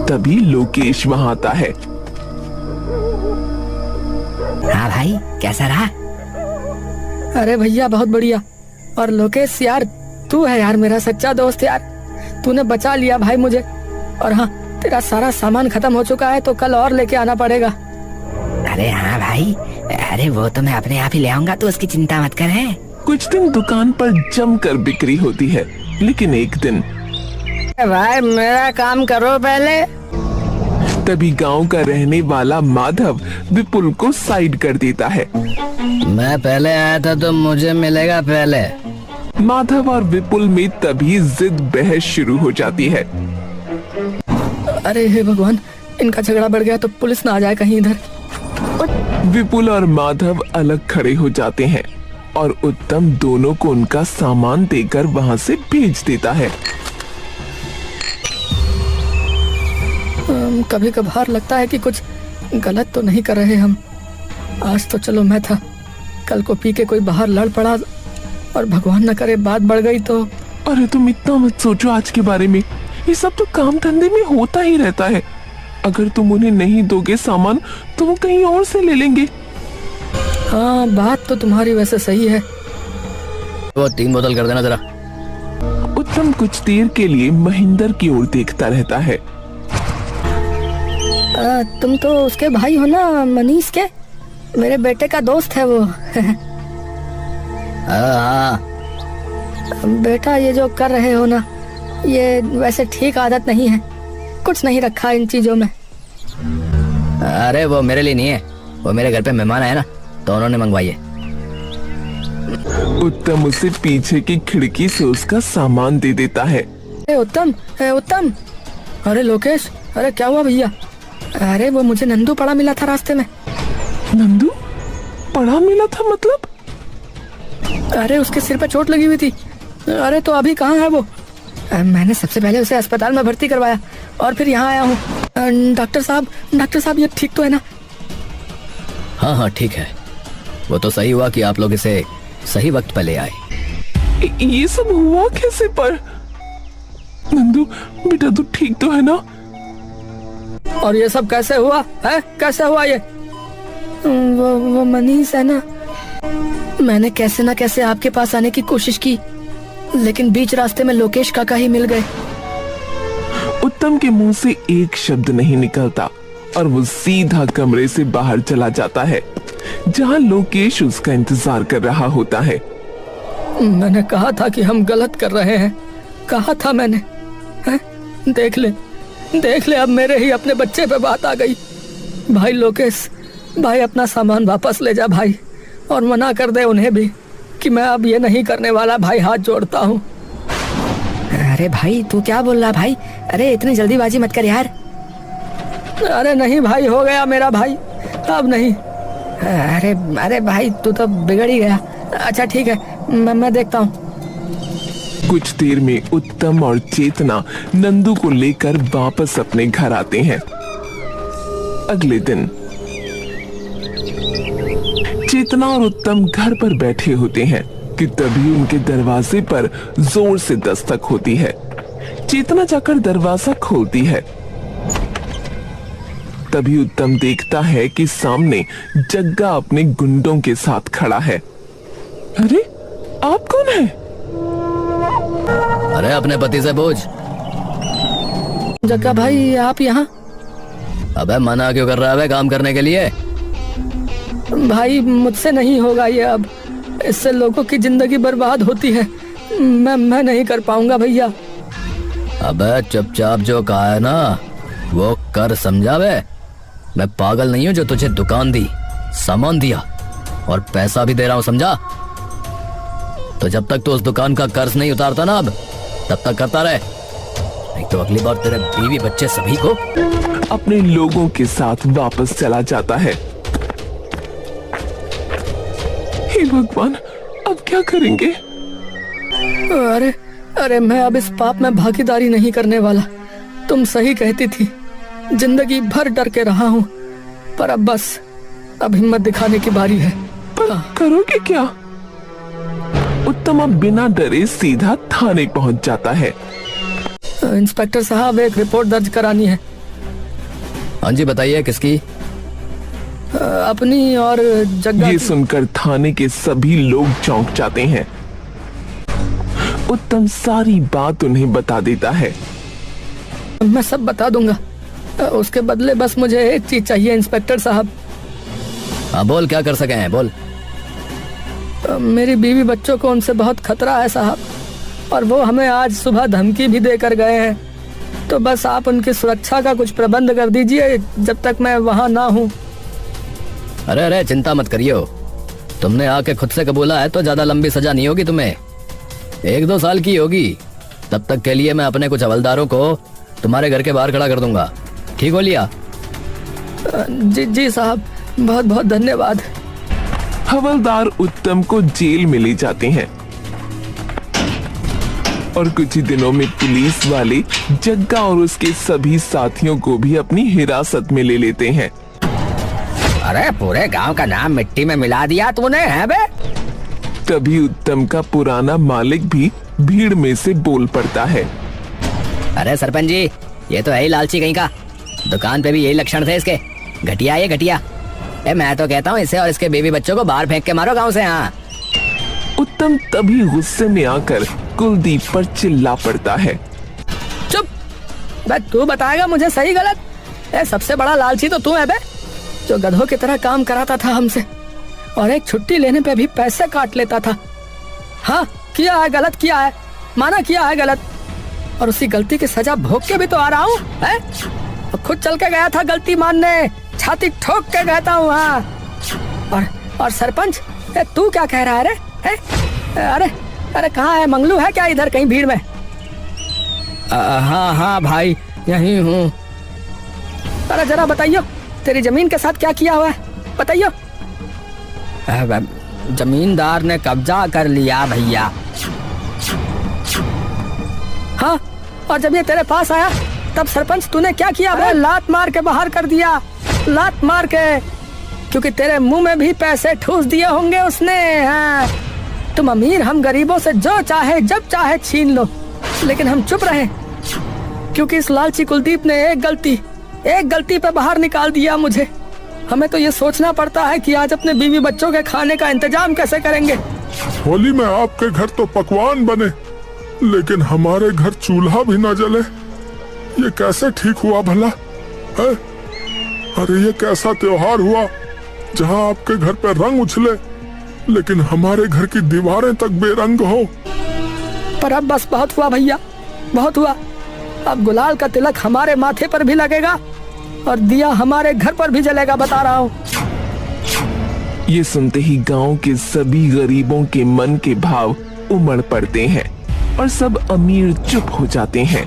तभी लोकेश वहाँ आता है। हाँ भाई, कैसा रहा? अरे भैया बहुत बढ़िया। और लोकेश यार, तू है यार मेरा सच्चा दोस्त यार। तूने बचा लिया भाई मुझे। और हाँ, तेरा सारा सामान खत्म हो चुका है तो कल और लेके आना पड़ेगा। अरे हाँ भाई, अरे वो तो मैं अपने आप ही ले आऊंगा, तो उसकी चिंता मत कर। है कुछ दिन दुकान पर जमकर बिक्री होती है, लेकिन एक दिन भाई मेरा काम करो पहले। तभी गांव का रहने वाला माधव विपुल को साइड कर देता है। मैं पहले आया था तो मुझे मिलेगा पहले। माधव और विपुल में तभी जिद बहस शुरू हो जाती है। अरे हे भगवान, इनका झगड़ा बढ़ गया तो पुलिस ना आ जाए कहीं इधर। विपुल और माधव अलग खड़े हो जाते हैं और उत्तम दोनों को उनका सामान देकर वहां से भेज देता है। कभी कभार लगता है कि कुछ गलत तो नहीं कर रहे हम। आज तो चलो मैं था, कल को पी के कोई बाहर लड़ पड़ा और भगवान न करे बात बढ़ गई तो। अरे तुम इतना मत सोचो आज के बारे में, ये सब तो काम धंधे में होता ही रहता है। अगर तुम उन्हें नहीं दोगे सामान तो वो कहीं और से ले लेंगे। हाँ, बात तो तुम्हारी वैसे सही है। वो 3 बोतल कर देना जरा। उत्तम कुछ देर के लिए महेंद्र की ओर देखता रहता है। तुम तो उसके भाई हो ना, मनीष के? मेरे बेटे का दोस्त है वो। हाँ। बेटा, ये जो कर रहे हो ना, ये वैसे ठीक आदत नहीं है। कुछ नहीं रखा इन चीजों में। अरे वो मेरे लिए नहीं है, वो मेरे घर पे मेहमान आए ना तो उन्होंने मंगवाई है। उत्तम उसे पीछे की खिड़की से उसका सामान दे देता है। उत्तम, उत्तम। अरे लोकेश, अरे क्या हुआ भैया? अरे वो मुझे नंदू पड़ा मिला था रास्ते में। नंदू पड़ा मिला था मतलब? अरे उसके सिर पे चोट लगी हुई थी। अरे तो अभी कहाँ है वो? मैंने सबसे पहले उसे अस्पताल में भर्ती करवाया और फिर यहाँ आया हूँ। डॉक्टर साहब ये ठीक तो है ना? हाँ हाँ ठीक है। वो तो सही हुआ कि आप लोग इसे सही वक्त पे ले आए। ये सब हुआ कैसे पर? नंदू बेटा तू ठीक तो है ना? और ये सब कैसे हुआ है? कैसे हुआ ये? वो मनीष है ना, मैंने कैसे ना कैसे आपके पास आने की कोशिश की, लेकिन बीच रास्ते में लोकेश काका ही मिल गए। उत्तम के मुंह से एक शब्द नहीं निकलता और वो सीधा कमरे से बाहर चला जाता है, जहां लोकेश उसका इंतजार कर रहा होता है। मैंने कहा था कि हम गलत कर रहे हैं, कहा था मैंने। देख ले अब मेरे ही अपने बच्चे पे बात आ गई। भाई लोकेश, भाई अपना सामान वापस ले जा भाई, और मना कर दे उन्हें भी कि मैं अब ये नहीं करने वाला। भाई हाथ जोड़ता हूँ। अरे भाई तू क्या बोल रहा भाई? अरे इतनी जल्दीबाजी मत कर यार। अरे नहीं भाई, हो गया मेरा भाई, अब नहीं। अरे भाई तू तो बिगड़ ही गया। अच्छा ठीक है, मैं देखता हूँ। कुछ देर में उत्तम और चेतना नंदू को लेकर वापस अपने घर आते हैं। अगले दिन चेतना और उत्तम घर पर बैठे होते हैं कि तभी उनके दरवाजे पर जोर से दस्तक होती है। चेतना जाकर दरवाजा खोलती है। तभी उत्तम देखता है कि सामने जग्गा अपने गुंडों के साथ खड़ा है। अरे आप कौन हैं? अरे अपने पति से पूछ। जग्गा भाई आप यहाँ? अबे मना क्यों कर रहा है काम करने के लिए? भाई मुझसे नहीं होगा ये, अब इससे लोगों की जिंदगी बर्बाद होती है। मैं नहीं कर पाऊंगा भैया। अबे चुपचाप जो कहा है ना वो कर, समझा बे? मैं पागल नहीं हूँ जो तुझे दुकान दी, सामान दिया और पैसा भी दे रहा हूँ, समझा? तो जब तक तू उस दुकान का कर्ज नहीं उतारता ना अब, तब तक करता रहे, नहीं तो अगली बार तेरे बीवी बच्चे सभी को अपने लोगों के साथ वापस चला जाता है। हे भगवान, अब क्या करेंगे? अरे मैं अब इस पाप में भागीदारी नहीं करने वाला। तुम सही कहती थी, जिंदगी भर डर के रहा हूँ, पर अब बस, अब हिम्मत दिखाने की बारी है। पर करोगे क्या? उत्तम अब बिना डरे सीधा थाने पहुंच जाता है। इंस्पेक्टर साहब, एक रिपोर्ट दर्ज करानी है। हाँ जी बताइए, किसकी? अपनी और जग्गा ये की। सुनकर थाने के सभी लोग चौंक जाते हैं। उत्तम सारी बात उन्हें बता देता है। मैं सब बता दूंगा। उसके बदले बस मुझे एक चीज चाहिए इंस्पेक्टर साहब। हाँ बोल, क्या कर सके हैं, बोल। मेरी बीवी बच्चों को उनसे बहुत खतरा है साहब, और वो हमें आज सुबह धमकी भी देकर गए हैं। तो बस आप उनकी सुरक्षा का कुछ प्रबंध कर दीजिए जब तक मैं वहाँ ना हूँ। अरे अरे चिंता मत करियो, तुमने आके खुद से कबूला है तो ज्यादा लंबी सजा नहीं होगी तुम्हें, 1-2 साल की होगी। तब तक के लिए मैं अपने कुछ हवलदारों को तुम्हारे घर के बाहर खड़ा कर दूंगा, ठीक हो लिया? जी जी साहब, बहुत बहुत धन्यवाद। हवलदार उत्तम को जेल में ले जाते हैं और कुछ ही दिनों में पुलिस वाले जग्गा और उसके सभी साथियों को भी अपनी हिरासत में ले लेते हैं। अरे पूरे गांव का नाम मिट्टी में मिला दिया तूने, है बे? तभी उत्तम का पुराना मालिक भी भीड़ में से बोल पड़ता है। अरे सरपंच जी, ये तो है ही लालची कहीं का, दुकान पे भी यही लक्षण थे इसके, घटिया ये घटिया। मैं तो कहता हूँ इसे और इसके बेबी बच्चों को बाहर फेंक के मारो गांव से। हाँ, उत्तम तभी गुस्से में आकर कुलदीप पर चिल्ला पड़ता है। चुप, बे तू बताएगा मुझे सही गलत? सबसे बड़ा लालची तो तू है बे, जो गधों की तरह काम कराता था हमसे और एक छुट्टी लेने पे भी पैसे काट लेता था। हाँ किया है, गलत किया है, माना किया है गलत, और उसी गलती की सजा भोग के भी तो आ रहा हूँ। खुद चल के गया था गलती मानने, छाती ठोक के कहता हूँ। हाँ, और सरपंच तू क्या कह रहा है रे? अरे अरे कहाँ है, मंगलू है क्या इधर कहीं भीड़ में? हाँ हाँ भाई यहीं हूँ। अरे जरा बताइयो, तेरी जमीन के साथ क्या किया हुआ है, बताइयो। जमींदार ने कब्जा कर लिया भैया। हाँ, और जब ये तेरे पास आया तब सरपंच तूने क्या किया? भाई लात मार के बाहर कर दिया, लात मार के, क्योंकि तेरे मुंह में भी पैसे ठूस दिए होंगे उसने। हाँ, तुम अमीर, हम गरीबों से जो चाहे जब चाहे छीन लो, लेकिन हम चुप रहे क्योंकि इस लालची कुलदीप ने एक गलती पे बाहर निकाल दिया मुझे। हमें तो ये सोचना पड़ता है कि आज अपने बीवी बच्चों के खाने का इंतजाम कैसे करेंगे। होली में आपके घर तो पकवान बने, लेकिन हमारे घर चूल्हा भी न जले। ये कैसे ठीक हुआ भला है? अरे ये कैसा त्योहार हुआ जहां आपके घर पे रंग उछले, लेकिन हमारे घर की दीवारें तक बेरंग हो। पर अब बस बहुत हुआ भैया, बहुत हुआ। अब गुलाल का तिलक हमारे माथे पर भी लगेगा और दिया हमारे घर पर भी जलेगा, बता रहा हूँ। ये सुनते ही गांव के सभी गरीबों के मन के भाव उमड़ पड़ते हैं और सब अमीर चुप हो जाते हैं।